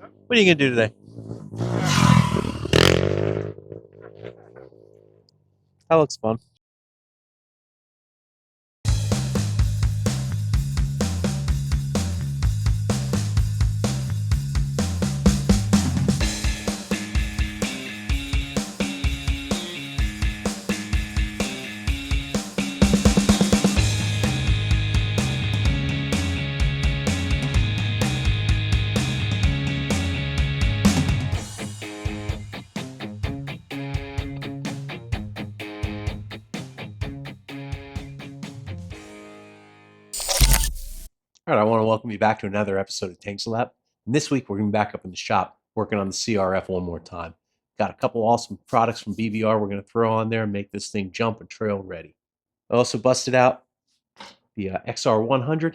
What are you going to do today? That looks fun. All right, I want to welcome you back to another episode of Tanks Lab. And this week, we're going to be back up in the shop working on the CRF one more time. Got a couple awesome products from BBR we're going to throw on there and make this thing jump and trail ready. I also busted out the XR100.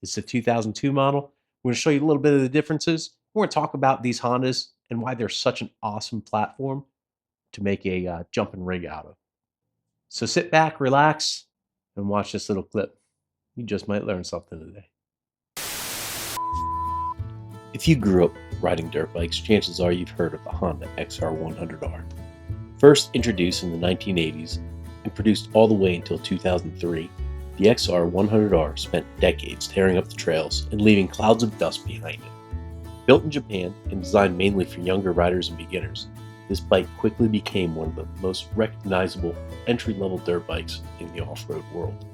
It's a 2002 model. We're going to show you a little bit of the differences. We're going to talk about these Hondas and why they're such an awesome platform to make a jumping rig out of. So sit back, relax, and watch this little clip. You just might learn something today. If you grew up riding dirt bikes, chances are you've heard of the Honda XR100R. First introduced in the 1980s and produced all the way until 2003, the XR100R spent decades tearing up the trails and leaving clouds of dust behind it. Built in Japan and designed mainly for younger riders and beginners, this bike quickly became one of the most recognizable entry-level dirt bikes in the off-road world.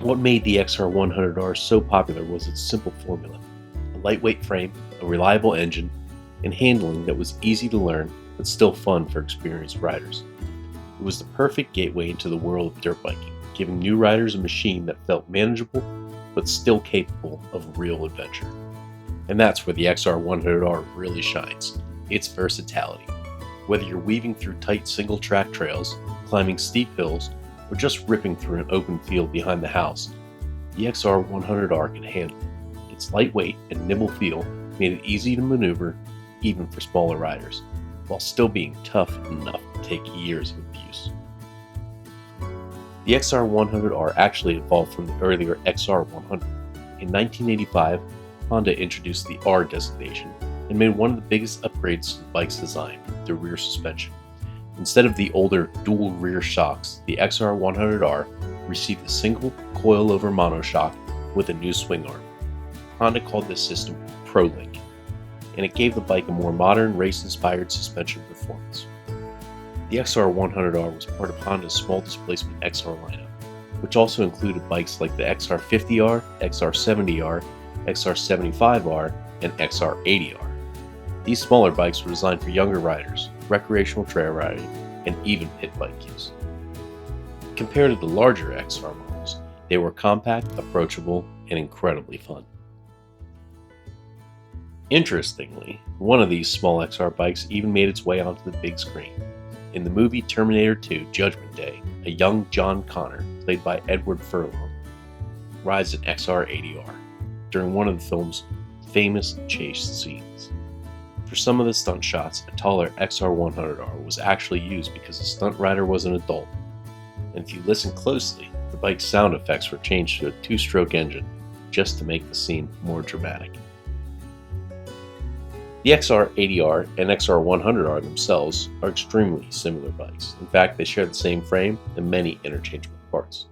What made the XR100R so popular was its simple formula: a lightweight frame, a reliable engine, and handling that was easy to learn but still fun for experienced riders. It was the perfect gateway into the world of dirt biking, giving new riders a machine that felt manageable but still capable of real adventure. And that's where the XR100R really shines: its versatility. Whether you're weaving through tight single-track trails, climbing steep hills, or just ripping through an open field behind the house, the XR100R can handle it. Its lightweight and nimble feel made it easy to maneuver even for smaller riders, while still being tough enough to take years of abuse. The XR100R actually evolved from the earlier XR100. In 1985, Honda introduced the R designation and made one of the biggest upgrades to the bike's design, the rear suspension. Instead of the older dual rear shocks, the XR100R received a single coil-over monoshock with a new swing arm. Honda called this system ProLink, and it gave the bike a more modern, race-inspired suspension performance. The XR100R was part of Honda's small displacement XR lineup, which also included bikes like the XR50R, XR70R, XR75R, and XR80R. These smaller bikes were designed for younger riders, recreational trail riding, and even pit bike use. Compared to the larger XR models, they were compact, approachable, and incredibly fun. Interestingly, one of these small XR bikes even made its way onto the big screen. In the movie Terminator 2: Judgment Day, a young John Connor, played by Edward Furlong, rides an XR80R during one of the film's famous chase scenes. For some of the stunt shots, a taller XR100R was actually used because the stunt rider was an adult. And if you listen closely, the bike's sound effects were changed to a two-stroke engine just to make the scene more dramatic. The XR80R and XR100R themselves are extremely similar bikes. In fact, they share the same frame and many interchangeable parts,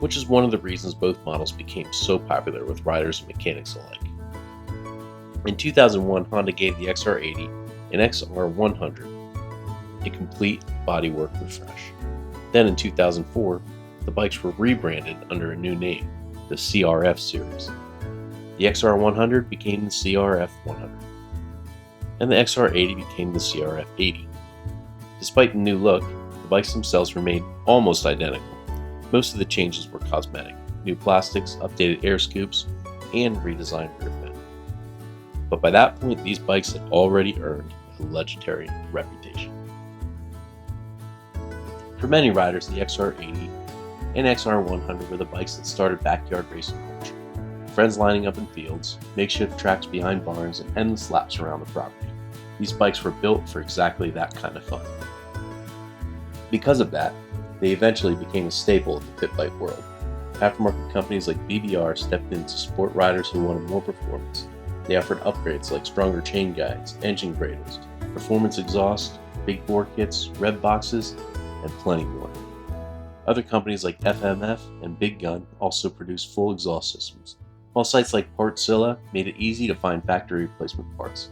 which is one of the reasons both models became so popular with riders and mechanics alike. In 2001, Honda gave the XR80 and XR100 a complete bodywork refresh. Then in 2004, the bikes were rebranded under a new name, the CRF series. The XR100 became the CRF 100, and the XR80 became the CRF 80. Despite the new look, the bikes themselves remained almost identical. Most of the changes were cosmetic: new plastics, updated air scoops, and redesigned rear fin. But by that point, these bikes had already earned a legendary reputation. For many riders, the XR80 and XR100 were the bikes that started backyard racing culture. Friends lining up in fields, makeshift tracks behind barns, and endless laps around the property. These bikes were built for exactly that kind of fun. Because of that, they eventually became a staple of the pit bike world. Aftermarket companies like BBR stepped in to support riders who wanted more performance, They offered upgrades like stronger chain guides, engine cradles, performance exhaust, big bore kits, rev boxes, and plenty more. Other companies like FMF and Big Gun also produce full exhaust systems, while sites like Partzilla made it easy to find factory replacement parts.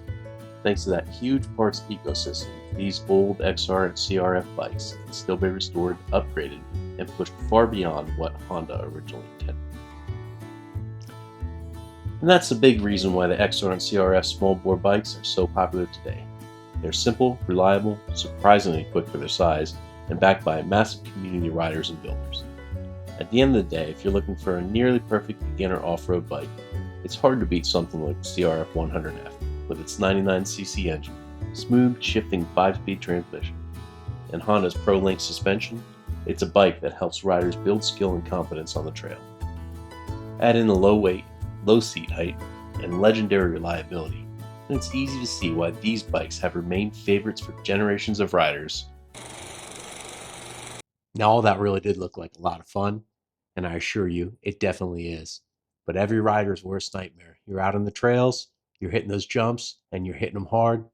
Thanks to that huge parts ecosystem, these old XR and CRF bikes can still be restored, upgraded, and pushed far beyond what Honda originally intended. And that's the big reason why the XR and CRF small bore bikes are so popular today. They're simple, reliable, surprisingly quick for their size, and backed by a massive community of riders and builders. At the end of the day, if you're looking for a nearly perfect beginner off-road bike, it's hard to beat something like the CRF 100F with its 99cc engine, smooth shifting 5-speed transmission, and Honda's Pro-Link suspension. It's a bike that helps riders build skill and confidence on the trail. Add in the low weight, low seat height, and legendary reliability, and it's easy to see why these bikes have remained favorites for generations of riders. Now, all that really did look like a lot of fun, and I assure you, it definitely is. But every rider's worst nightmare. You're out on the trails, you're hitting those jumps, and you're hitting them hard.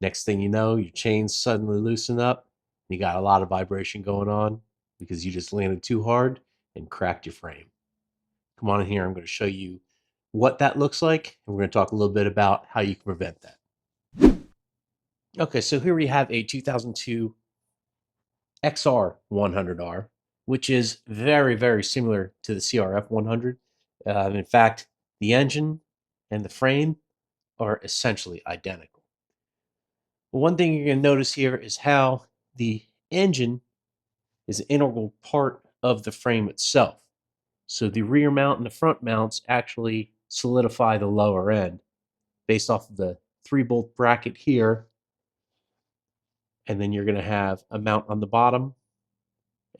Next thing you know, your chains suddenly loosen up. You got a lot of vibration going on because you just landed too hard and cracked your frame. Come on in here, I'm going to show you what that looks like, and we're going to talk a little bit about how you can prevent that. Okay, so here we have a 2002 XR 100R, which is very, very similar to the CRF 100. In fact, the engine and the frame are essentially identical. But one thing you're going to notice here is how the engine is an integral part of the frame itself. So the rear mount and the front mounts actually solidify the lower end based off of the 3-bolt bracket here. And then you're going to have a mount on the bottom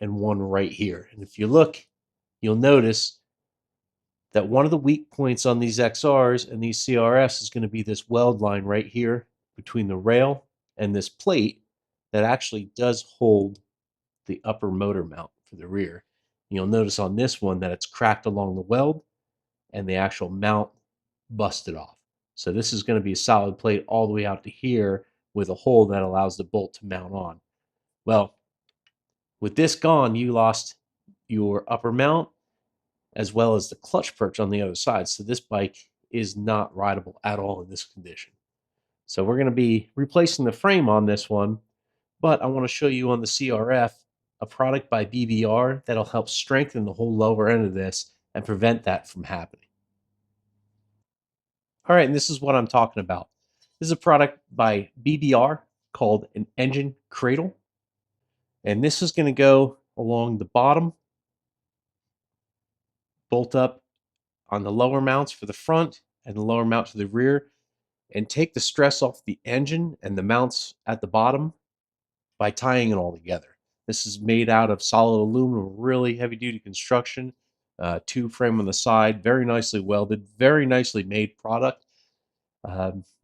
and one right here. And if you look, you'll notice that one of the weak points on these XRs and these CRFs is going to be this weld line right here between the rail and this plate that actually does hold the upper motor mount for the rear. You'll notice on this one that it's cracked along the weld and the actual mount busted off. So this is going to be a solid plate all the way out to here with a hole that allows the bolt to mount on. Well, with this gone, you lost your upper mount as well as the clutch perch on the other side. So this bike is not rideable at all in this condition. So we're going to be replacing the frame on this one, but I want to show you on the CRF a product by BBR that'll help strengthen the whole lower end of this and prevent that from happening. All right, and this is what I'm talking about. This is a product by BBR called an engine cradle. And this is going to go along the bottom, bolt up on the lower mounts for the front and the lower mount to the rear, and take the stress off the engine and the mounts at the bottom by tying it all together. This is made out of solid aluminum, really heavy duty construction, tube frame on the side, very nicely welded, very nicely made product.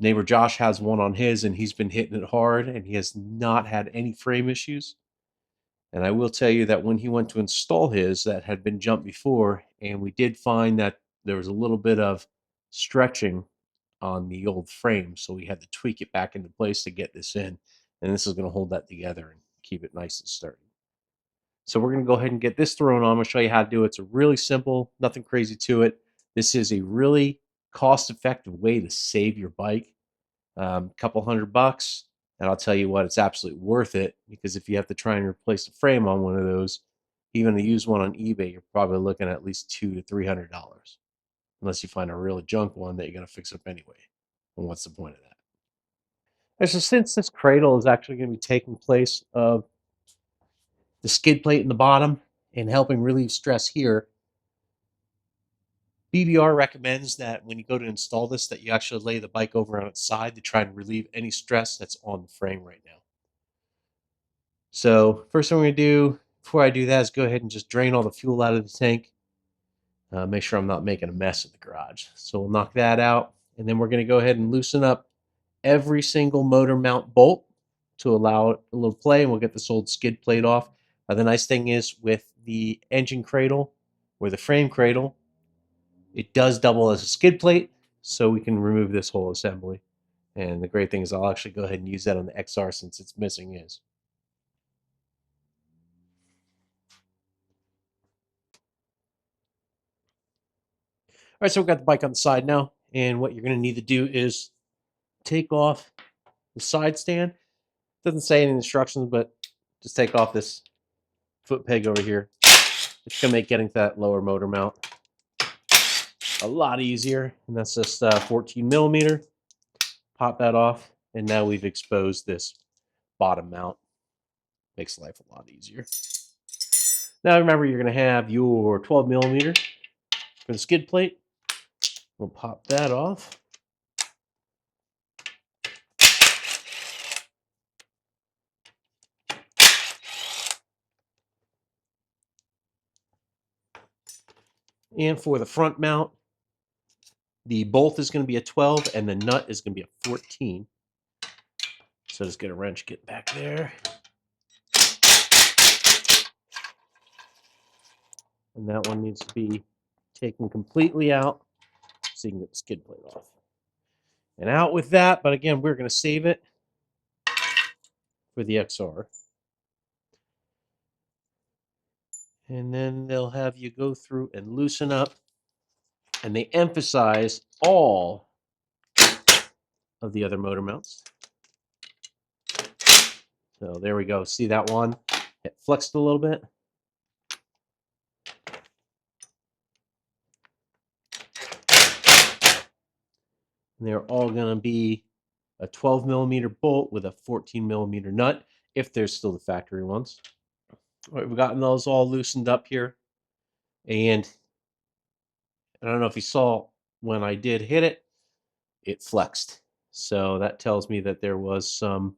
Neighbor Josh has one on his, and he's been hitting it hard, and he has not had any frame issues. And I will tell you that when he went to install his, that had been jumped before, and we did find that there was a little bit of stretching on the old frame, so we had to tweak it back into place to get this in. And this is going to hold that together and keep it nice and sturdy. So we're going to go ahead and get this thrown on. I'm going to show you how to do it. It's a really simple, nothing crazy to it. This is a really cost-effective way to save your bike. Couple $100, and I'll tell you what, it's absolutely worth it, because if you have to try and replace the frame on one of those, even to use one on eBay, you're probably looking at least $200 to $300, unless you find a really junk one that you're going to fix up anyway. And what's the point of that? And so since this cradle is actually going to be taking place of the skid plate in the bottom and helping relieve stress here, BBR recommends that when you go to install this, that you actually lay the bike over on its side to try and relieve any stress that's on the frame right now. So first thing I'm going to do before I do that is go ahead and just drain all the fuel out of the tank. Make sure I'm not making a mess in the garage. So we'll knock that out. And then we're going to go ahead and loosen up every single motor mount bolt to allow it a little play, and we'll get this old skid plate off. The nice thing is with the engine cradle or the frame cradle, it does double as a skid plate, so we can remove this whole assembly. And the great thing is I'll actually go ahead and use that on the XR since it's missing is. All right, so we've got the bike on the side now, and what you're going to need to do is take off the side stand. It doesn't say any instructions, but just take off this foot peg over here. It's going to make getting to that lower motor mount a lot easier, and that's just 14 millimeter. Pop that off, and now we've exposed this bottom mount. Makes life a lot easier. Now remember, you're going to have your 12 millimeter for the skid plate. We'll pop that off. And for the front mount, the bolt is going to be a 12 and the nut is going to be a 14. So just get a wrench, get back there. And that one needs to be taken completely out so you can get the skid plate off. And out with that, but again, we're going to save it for the XR. And then they'll have you go through and loosen up. And they emphasize all of the other motor mounts. So there we go. See that one? It flexed a little bit. And they're all going to be a 12 millimeter bolt with a 14 millimeter nut, if there's still the factory ones. All right, we've gotten those all loosened up here. And I don't know if you saw when I did hit it, it flexed. So that tells me that there was some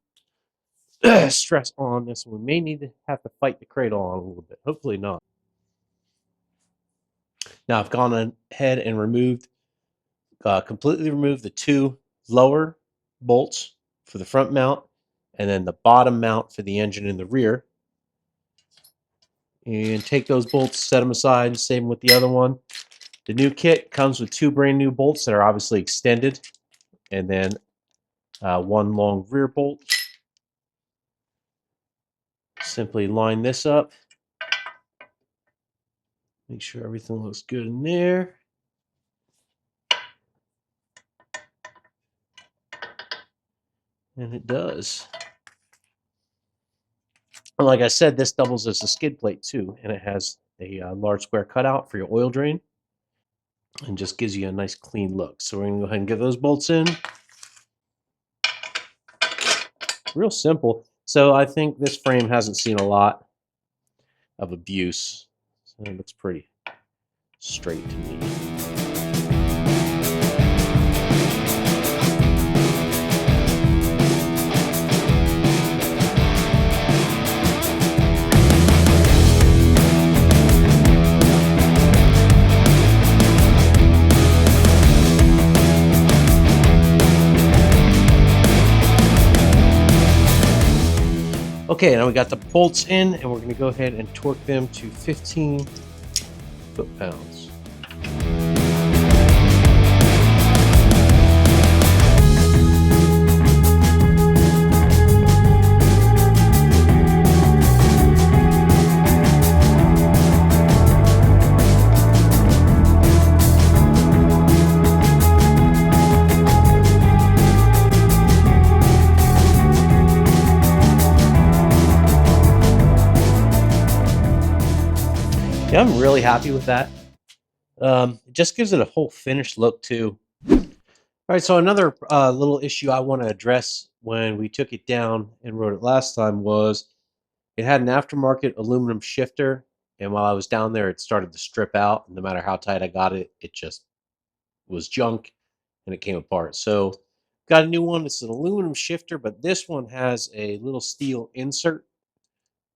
stress on this. We may need to have to fight the cradle on a little bit. Hopefully not. Now I've gone ahead and completely removed the two lower bolts for the front mount and then the bottom mount for the engine in the rear. And take those bolts, set them aside, same with the other one. The new kit comes with two brand new bolts that are obviously extended, and then one long rear bolt. Simply line this up. Make sure everything looks good in there. And it does. And like I said, this doubles as a skid plate too, and it has a large square cutout for your oil drain and just gives you a nice clean look. So we're going to go ahead and get those bolts in. Real simple. So I think this frame hasn't seen a lot of abuse. So it looks pretty straight to me. Okay, now we got the bolts in, and we're going to go ahead and torque them to 15 foot-pounds. Yeah, I'm really happy with that. It just gives it a whole finished look too. All right, so another little issue I want to address when we took it down and rode it last time was it had an aftermarket aluminum shifter, and while I was down there, it started to strip out. No matter how tight I got it, it just was junk, and it came apart. So got a new one. It's an aluminum shifter, but this one has a little steel insert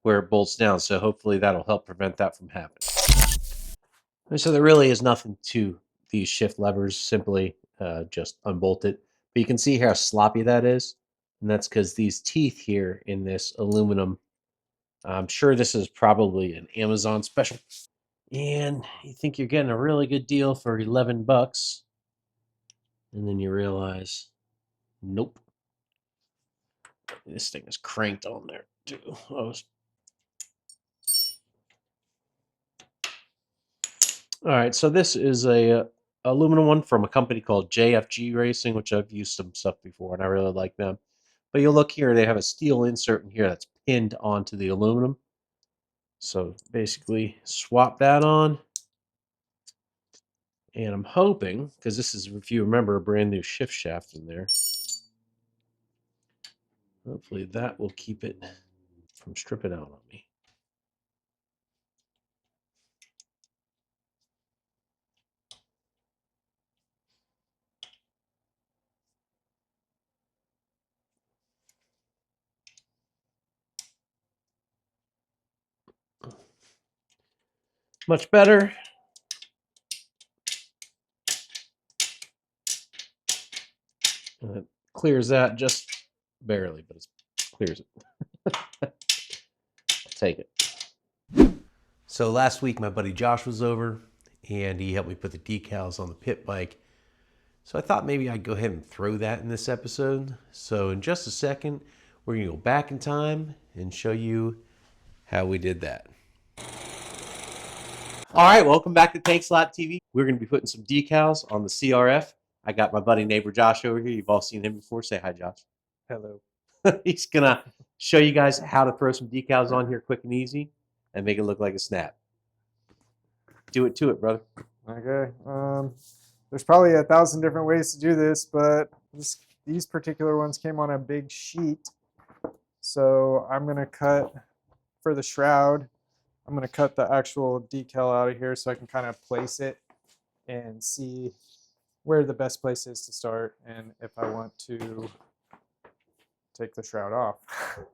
where it bolts down. So hopefully that'll help prevent that from happening. And so there really is nothing to these shift levers, simply just unbolt it. But you can see how sloppy that is. And that's because these teeth here in this aluminum, I'm sure this is probably an Amazon special. And you think you're getting a really good deal for 11 bucks. And then you realize, nope, this thing is cranked on there too. All right, so this is a aluminum one from a company called JFG Racing, which I've used some stuff before, and I really like them. But you'll look here, they have a steel insert in here that's pinned onto the aluminum. So basically swap that on. And I'm hoping, because this is, if you remember, a brand new shift shaft in there. Hopefully that will keep it from stripping out on me. Much better. And it clears that just barely, but it clears it. I'll take it. So last week my buddy Josh was over and he helped me put the decals on the pit bike. So I thought maybe I'd go ahead and throw that in this episode. So in just a second, we're gonna go back in time and show you how we did that. All right, welcome back to Tank Slot TV. We're gonna be putting some decals on the CRF. I got my buddy neighbor Josh over here. You've all seen him before. Say hi, Josh. Hello. He's gonna show you guys how to throw some decals on here quick and easy and make it look like a snap. Do it to it, brother. Okay. There's probably 1,000 different ways to do this, but these particular ones came on a big sheet. So I'm going to cut, for the shroud, I'm going to cut the actual decal out of here so I can kind of place it and see where the best place is to start and if I want to take the shroud off. I'm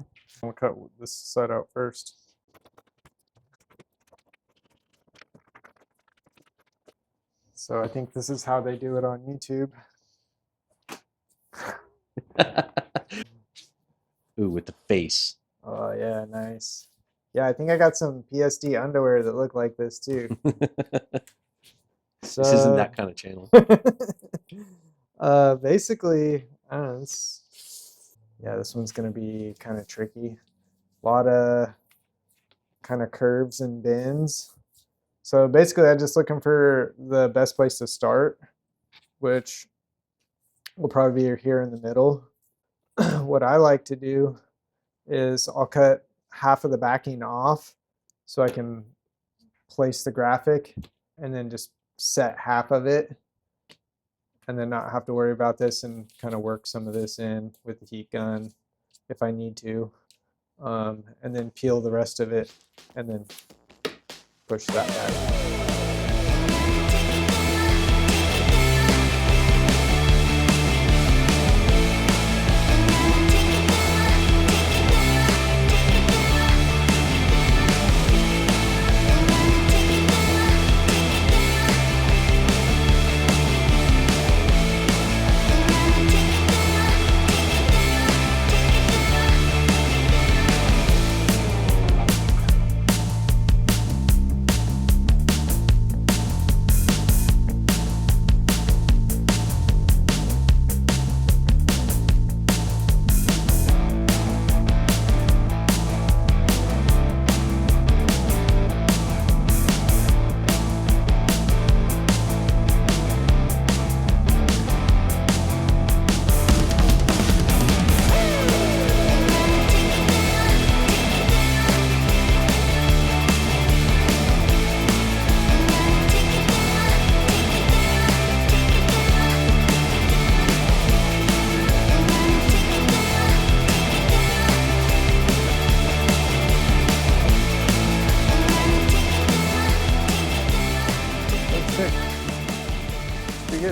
going to cut this side out first. So I think this is how they do it on YouTube. Ooh, with the face. Oh yeah, nice. Yeah, I think I got some PSD underwear that look like this too. So, this isn't that kind of channel. Basically, I don't know, yeah, this one's gonna be kind of tricky. A lot of kind of curves and bends. So basically, I'm just looking for the best place to start, which will probably be here in the middle. What I like to do is I'll cut half of the backing off so I can place the graphic and then just set half of it and then not have to worry about this and kind of work some of this in with the heat gun if I need to, and then peel the rest of it and then push that back.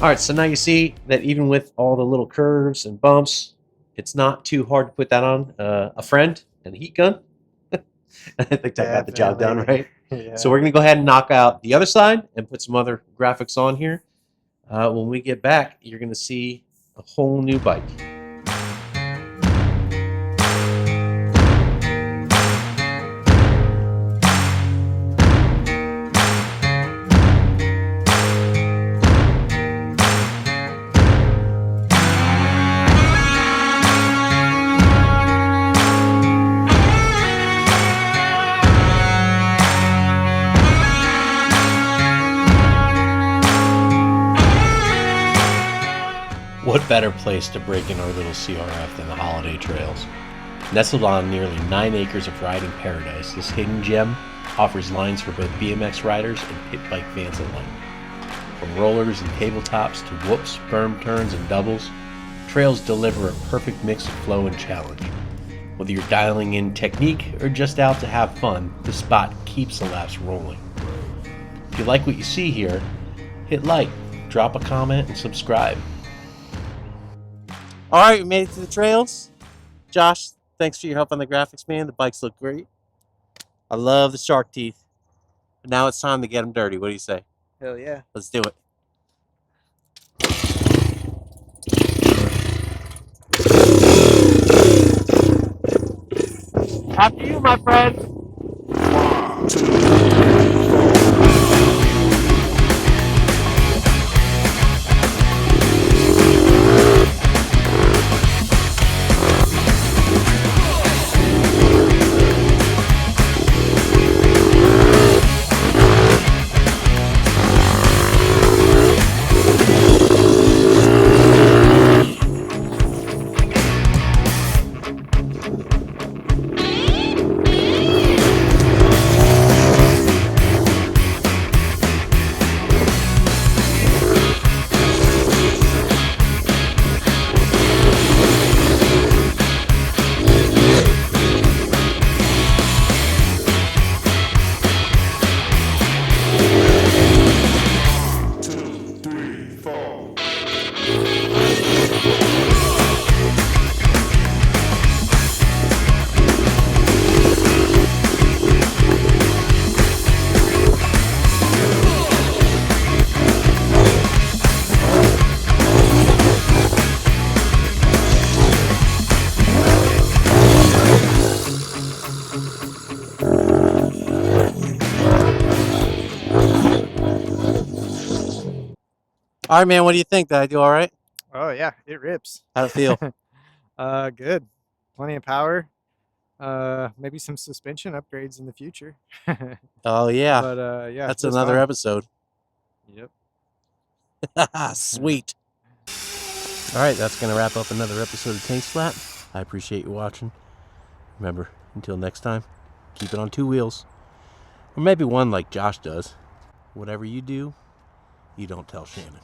All right, so now you see that even with all the little curves and bumps, it's not too hard to put that on a friend and a heat gun. I think that got the job done, right? Yeah. So we're going to go ahead and knock out the other side and put some other graphics on here. When we get back, you're going to see a whole new bike. better place to break in our little CRF than the holiday trails? Nestled on nearly 9 acres of riding paradise, this hidden gem offers lines for both BMX riders and pit bike fans alike. From rollers and tabletops to whoops, berm turns, and doubles, trails deliver a perfect mix of flow and challenge. Whether you're dialing in technique or just out to have fun, the spot keeps the laps rolling. If you like what you see here, hit like, drop a comment, and subscribe. All right, we made it to the trails. Josh, thanks for your help on the graphics, man. The bikes look great. I love the shark teeth. But now it's time to get them dirty. What do you say? Hell yeah. Let's do it. After you, my friend. All right, man. What do you think? Did I do all right? Oh yeah, it rips. How'd it feel? Good. Plenty of power. Maybe some suspension upgrades in the future. Oh, yeah. But yeah, That's it was another fun. episode. Yep. Sweet. All right, that's going to wrap up another episode of Tank Slap. I appreciate you watching. Remember, until next time, keep it on 2 wheels. Or maybe one like Josh does. Whatever you do, you don't tell Shannon.